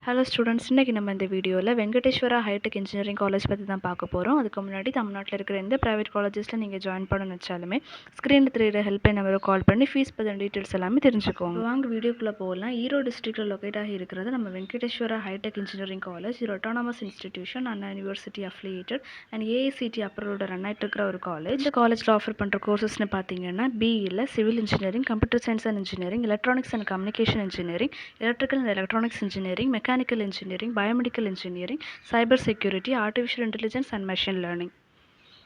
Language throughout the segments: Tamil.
ஹலோ ஸ்டூடெண்ட்ஸ், இன்றைக்கி நம்ம இந்த வீடியோவில் வெங்கடேஸ்வரா ஹைடெக் இன்ஜினியரிங் காலேஜ் பற்றி தான் பார்க்க போகிறோம். அதுக்கு முன்னாடி தமிழ்நாட்டில் இருக்கிற எந்த ப்ரைவேட் காலேஜஸில் நீங்கள் ஜாயின் பண்ணணும்னு வச்சாலுமே ஸ்க்ரீனில் தெரியிற ஹெல்ப்லைன் நம்பரை கால் பண்ணி ஃபீஸ் பற்றின டீட்டெயில்ஸ் எல்லாமே தெரிஞ்சுக்கோங்க. வாங்க வீடியோக்குள்ளே போகலாம். ஈரோடு டிஸ்ட்ரிக்ட்டில் லொக்கேட் ஆகி இருக்கிறது நம்ம வெங்கடேஸ்வரா ஹைடெக் இன்ஜினியரிங் காலேஜ். இது autonomous institution, Anna university affiliated and AICTE approved run ஆகிட்டு இருக்கிற ஒரு காலேஜ். இந்த காலேஜில் ஆஃபர் பண்ணுற கோர்சஸ்னு பார்த்தீங்கன்னா பிஇயில் civil engineering, computer science and engineering, electronics and communication engineering, electrical and electronics engineering, mechanical engineering, biomedical engineering, cyber security, artificial intelligence and machine learning.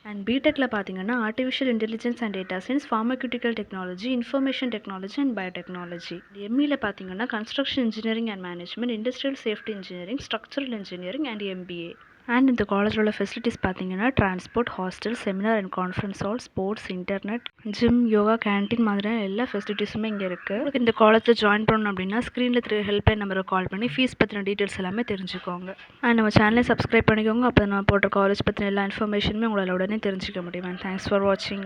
And பிடெக்கில் பார்த்தீங்கன்னா artificial intelligence and data science, pharmaceutical technology, information technology and biotechnology. எம்இயில் பார்த்தீங்கன்னா construction engineering and management, industrial safety engineering, structural engineering and MBA. And இந்த காலேஜில் உள்ள ஃபெசிலிட்டிஸ் பார்த்தீங்கன்னா transport, hostel, seminar and conference hall, sports, internet, gym, yoga, canteen மாதிரியான எல்லா ஃபெசிலிட்டிஸுமே இங்கே இருக்குது. உங்களுக்கு இந்த காலேஜில் ஜாயின் பண்ணணும் அப்படின்னா ஸ்க்ரீனில் தெரிய ஹெல்ப்லைன் நம்பரை கால் பண்ணி ஃபீஸ் பற்றின டீட்டெயில்ஸ் எல்லாமே தெரிஞ்சுக்கோங்க. அண்ட் நம்ம சேனலை சப்ஸ்கிரைப் பண்ணிக்கோங்க. அப்போ நான் போடுற காலேஜ் பற்றின எல்லா இன்ஃபர்மேஷனுமே உங்களால் உடனே தெரிஞ்சுக்க முடியும். அண்ட் தேங்க்ஸ் ஃபார் வாட்சிங்.